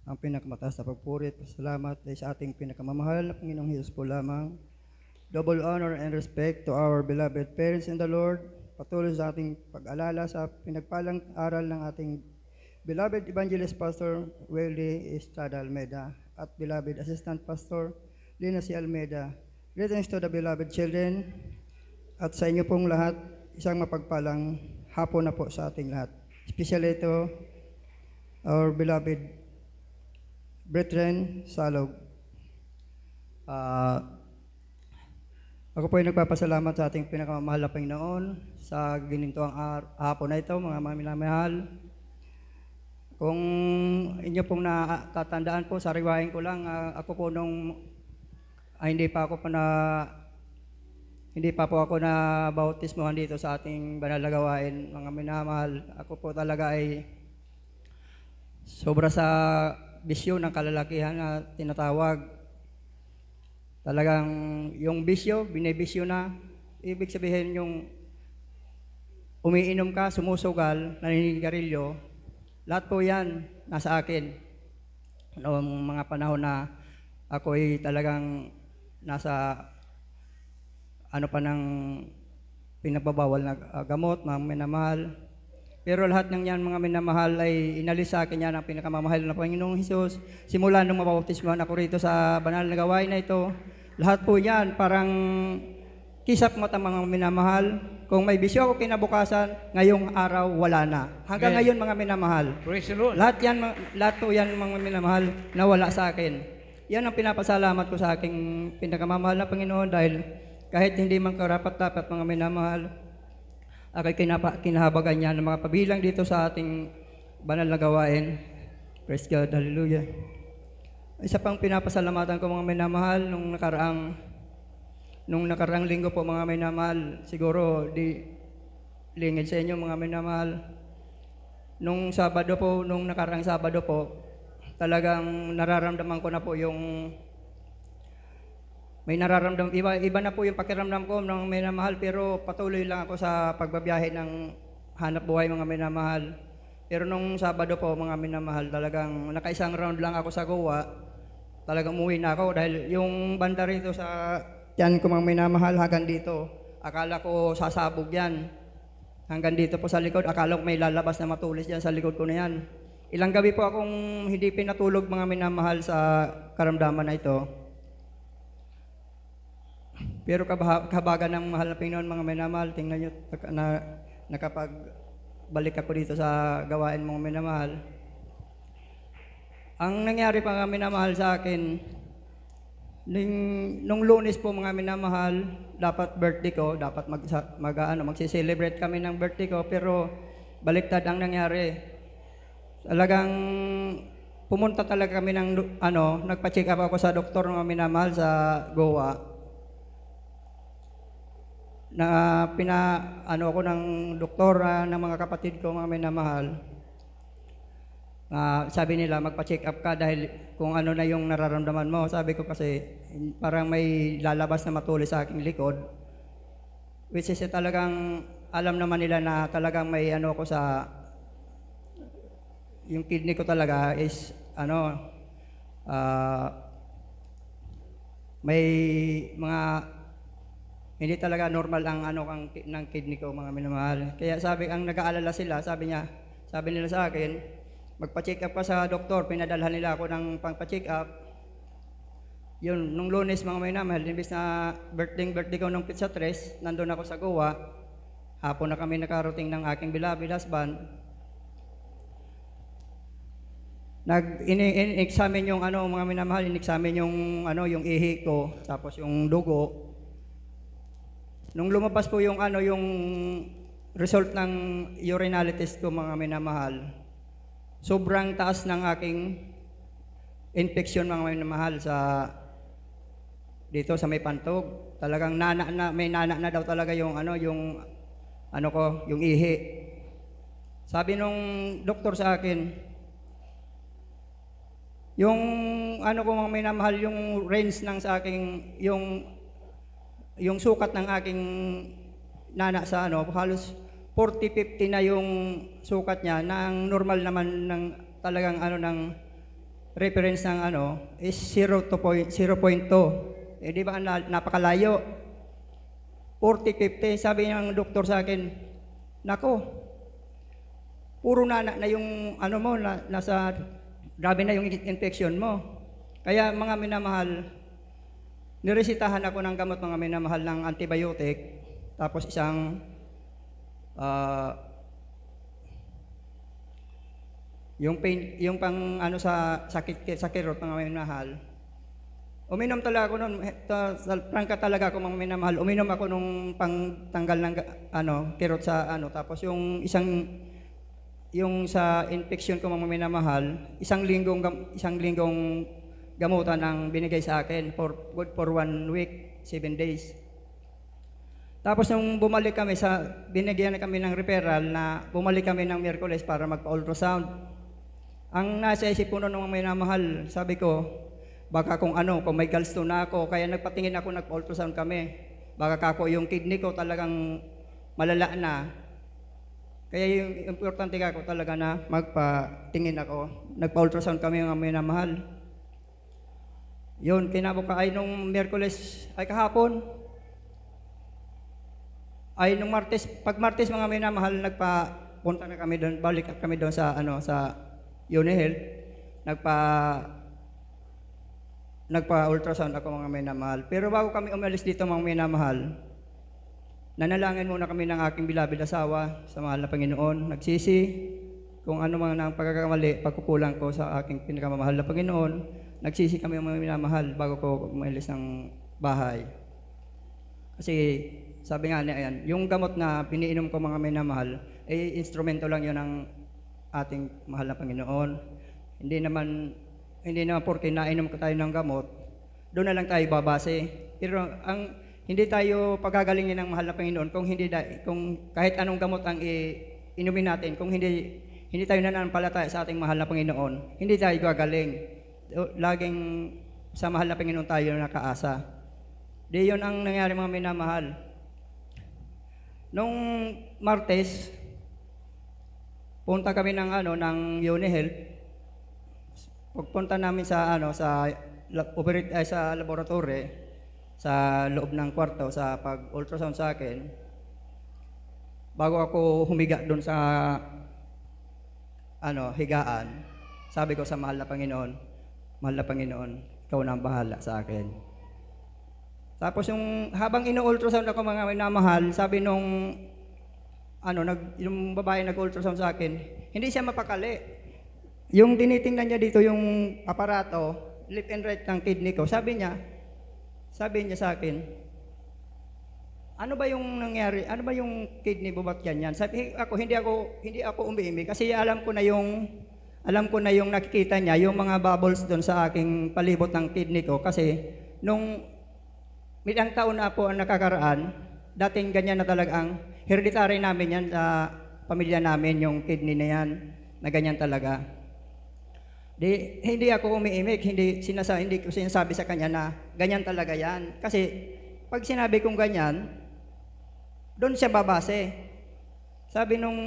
ang pinakamataas na pagpuri at salamat ay sa ating pinakamamahal na Panginoong Hesus po lamang. Double honor and respect to our beloved parents in the Lord. Patuloy sa ating pag-alala sa pinagpalang aral ng ating beloved Evangelist Pastor Welly Estrada Almeida at beloved Assistant Pastor Lina C. Almeida. Greetings to the beloved children at sa inyo pong lahat, isang mapagpalang hapon na po sa ating lahat. Especially to our beloved brethren Salog. Ako po ay nagpapasalamat sa ating pinakamamahal na Panginoon sa ginintuang hapon na ito, mga minamahal. Kung inyo pong natatandaan po, sariwain ko lang, ako po nung hindi pa po ako na bautismohan dito sa ating banal na gawain, mga minamahal. Ako po talaga ay sobra sa bisyo ng kalalakihan na tinatawag. Talagang yung bisyo, binibisyo na. Ibig sabihin yung umiinom ka, sumusugal, naninigarilyo, lahat po yan nasa akin. Noong mga panahon na ako ay talagang nasa pinagbabawal na gamot, mga minamahal. Pero lahat ng yan, mga minamahal, ay inalis sa akin yan ang pinakamamahal na Panginoong Hesus. Simula nung mabautismohan ako rito sa banal na gawain na ito, lahat po yan parang kisap mata, mga minamahal. Kung may bisyo ako kinabukasan, ngayong araw wala na. Hanggang ngayon, mga minamahal. Praise the Lord. Lahat po yan, mga minamahal, nawala sa akin. Yan ang pinapasalamat ko sa aking pinakamamahal na Panginoon dahil kahit hindi man karapat-dapat, mga minamahal, ako'y kinahabagan niya ng mga pabilang dito sa ating banal na gawain. Praise God, hallelujah. Isa pang pinapasalamatan ko, mga minamahal, nung nakaraang linggo po, mga minamahal, siguro di lingid sa inyo, mga minamahal. Nung nakaraang Sabado po, talagang nararamdaman ko na po yung may nararamdam, iba na po yung pakiramdam ko ng minamahal, pero patuloy lang ako sa pagbabiyahe ng hanap buhay, mga minamahal. Pero nung Sabado po, mga minamahal, talagang nakaisang round lang ako sa Goa. Talagang umuwi na ako dahil yung banda rito sa tiyan ko, mga minamahal, hanggang dito. Akala ko sasabog yan. Hanggang dito po sa likod, akala ko may lalabas na matulis yan sa likod ko na yan. Ilang gabi po akong hindi pinatulog, mga minamahal, sa karamdaman na ito. Pero kabagan ng mahal na Panginoon, mga minamahal, tingnan nyo na nakapagbalik ako dito sa gawain, mga minamahal. Ang nangyari pa, mga minamahal, sa akin, nung Lunes po, mga minamahal, dapat birthday ko, dapat magsi-celebrate kami ng birthday ko, pero baliktad ang nangyari. Talagang pumunta talaga kami ng nagpa-check up ako sa doktor, mga minamahal, sa Goa. Na ako ng doktor ng mga kapatid ko, mga minamahal. Sabi nila, magpa-check up ka dahil kung ano na yung nararamdaman mo. Sabi ko kasi, parang may lalabas na matulis sa aking likod. Which is talagang alam naman nila na talagang may ako sa yung kidney ko talaga is may mga hindi talaga normal ang ng kidney ko, mga minamahal. Kaya ang nag-aalala sila, sabi nila sa akin, magpa-check up ka sa doktor. Pinadalhan nila ako ng pang-check up. Yun, nung Lunes, mga minamahal, imbis na birthday ko ng Pizza 3, nandun ako sa Goa. Hapon na kami nakarating ng aking beloved husband. In-examine yung mga minamahal, in-examine yung ihi ko, tapos yung dugo. Nung lumabas po yung result ng urinalysis test ko, mga minamahal, sobrang taas ng aking infection, mga minamahal, dito sa may pantog. Talagang may nana na daw talaga yung ihi. Sabi nung doktor sa akin, yung ko, mga minamahal, yung range ng sa aking yung sukat ng aking nana sa halos 40-50 na yung sukat niya, na ang normal naman ng talagang reference ng is 0.2. Eh di ba napakalayo? 40, 50. Sabi ng doktor sa akin, nako, puro na yung mo, nasa, grabe na yung infection mo. Kaya mga minamahal, niresitahan ako ng gamot mga minamahal ng antibiotic, tapos isang yung pain, yung pang sa sa kirot mga minamahal. Uminom talaga ako noon, prangka talaga ako mga minamahal. Uminom ako nung pangtanggal ng kirot sa tapos yung yung sa infection ko mga minamahal, isang linggong gamutan ang binigay sa akin good for 1 week, 7 days. Tapos nung bumalik kami binigyan na kami ng referral na bumalik kami ng Miyerkules para magpa-ultrasound. Ang nasa isip ko noon mga minamahal, sabi ko, baka kung may gallstone na ako, kaya nagpatingin ako, nagpa-ultrasound kami. Baka yung kidney ko talagang malala na. Kaya yung importante ako talaga na magpatingin ako. Nagpa-ultrasound kami mga minamahal. Yun, kinabukaay nung Miyerkules, ay kahapon, ay nung Martes, pag Martes mga minamahal, nagpapunta na kami doon, balik kami doon sa sa UniHealth, nagpa-ultrasound ako mga minamahal. Pero bago kami umalis dito mga minamahal, nanalangin muna kami ng aking bilabid asawa sa mahal na Panginoon. Nagsisi kung ano man ang pagkakamali, pagkukulang ko sa aking pinakamamahal na Panginoon. Nagsisi kami mga minamahal bago ko umalis ng bahay. Kasi sabi nga niya, yung gamot na piniinom ko mga minamahal, instrumento lang yun ng ating mahal na Panginoon. Hindi naman porke nainom ko tayo ng gamot, doon na lang tayo babase. Pero hindi tayo pagagalingin ng mahal na Panginoon kung kahit anong gamot ang inumin natin, kung hindi tayo nananampalataya sa ating mahal na Panginoon, hindi tayo gagaling. Laging sa mahal na Panginoon tayo nakaasa. Di yun ang nangyari mga minamahal. Nung Martes, punta kami ng UniHealth. Pagpunta namin sa laboratory, sa loob ng kwarto, sa pag-ultrasound sa akin, bago ako humiga doon sa higaan, sabi ko sa mahal na Panginoon, ikaw na ang bahala sa akin. Tapos habang ino-ultrasound ako mga minamahal, sabi nung yung babae nag-ultrasound sa akin, hindi siya mapakali. Yung tinitingnan niya dito yung aparato, left and right ng kidney ko, sabi niya sa akin, ano ba yung nangyari? Ano ba yung kidney mo, ba't ganyan? Sabi ako, hindi ako umiimik kasi alam ko na yung nakikita niya, yung mga bubbles doon sa aking palibot ng kidney ko kasi nung ilang taon na po ang nakakaraan, dating ganyan na talaga ang hereditary namin yan sa pamilya namin, yung kidney na yan, na ganyan talaga. Hindi ako umiimik, hindi ko sinasabi sa kanya na ganyan talaga yan. Kasi pag sinabi kong ganyan, doon siya babase. Sabi nung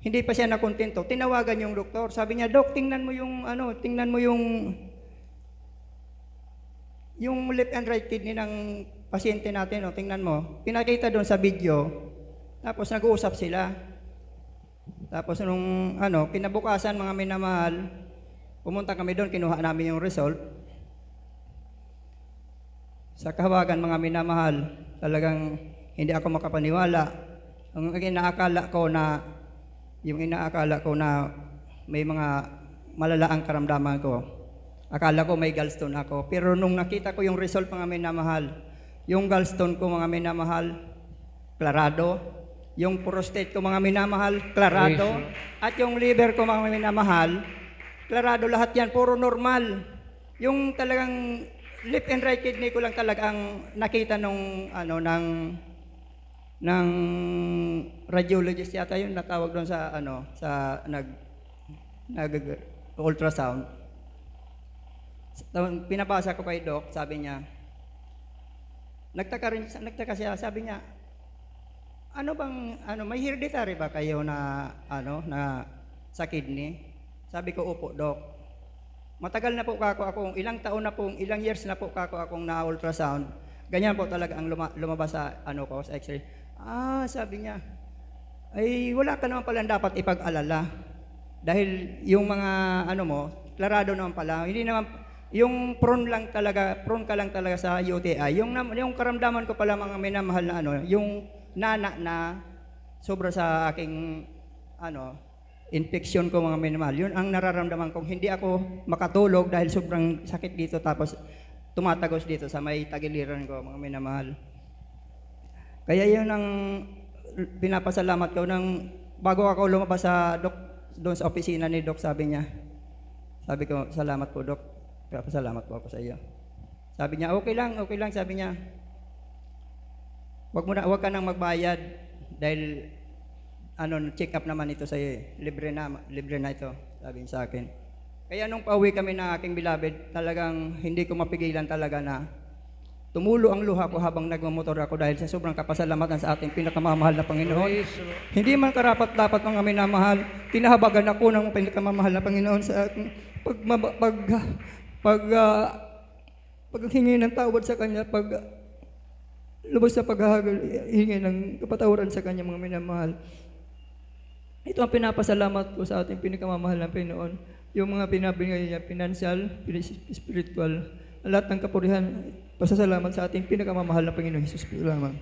hindi pa siya nakontento, tinawagan yung doktor. Sabi niya, Dok, tingnan mo yung left and right kidney ng pasyente natin, tingnan mo. Pinakita doon sa video, tapos nag-uusap sila. Tapos nung kinabukasan mga minamahal, pumunta kami doon, kinuha namin yung result. Sa kahawagan mga minamahal, talagang hindi ako makapaniwala. Yung inaakala ko na may mga malalaang karamdaman ko. Akala ko may gallstone ako. Pero nung nakita ko yung result mga minamahal, yung gallstone ko mga minamahal, klarado. Yung prostate ko mga minamahal, klarado. At yung liver ko mga minamahal, klarado lahat yan, puro normal. Yung talagang left and right kidney ko lang talaga ang nakita ng radiologist yata yun natawag doon sa ultrasound. Pinabasa ko kay Doc, sabi niya, nagtaka siya, sabi niya, may hereditary ba kayo na sa kidney? Sabi ko, opo, Dok. Matagal na po akong, ilang taon na po, ilang years na po akong na-ultrasound. Ganyan po talaga ang lumabas sa, sa x-ray. Sabi niya, ay wala ka naman pala dapat ipag-alala. Dahil yung mga, klarado naman pala, hindi naman, yung prone ka lang talaga sa UTI. Yung karamdaman ko pala mga minamahal na yung nana na sobra sa aking, infection ko mga minamahal. Yun ang nararamdaman kong hindi ako makatulog dahil sobrang sakit dito tapos tumatagos dito sa may tagiliran ko mga minamahal. Kaya yun ang pinapasalamat ko nang bago ako lumabas sa doon sa opisina ni Doc, sabi ko, salamat po Doc, pasalamat po ako sa iyo. Sabi niya, okay lang, sabi niya, wag ka nang magbayad dahil check up naman ito sa iyo, libre na ito, sabi niya sa akin. Kaya nung pauwi kami na aking beloved, talagang hindi ko mapigilan talaga na tumulo ang luha ko habang nagmamotor ako dahil sa sobrang kapasalamatan sa ating pinakamamahal na Panginoon. Hindi man karapat-dapat mga minamahal, tinahabagan ako ng pinakamamahal na Panginoon sa aking paghingi ng tawad sa Kanya, lubos sa paghingi ng kapatawaran sa Kanya mga minamahal. Ito ang pinapasalamat ko sa ating pinakamamahal na Panginoon. Yung mga pinabigay niya, financial, spiritual, lahat ng kapurihan, pasasalamat sa ating pinakamamahal na Panginoon Jesus lamang.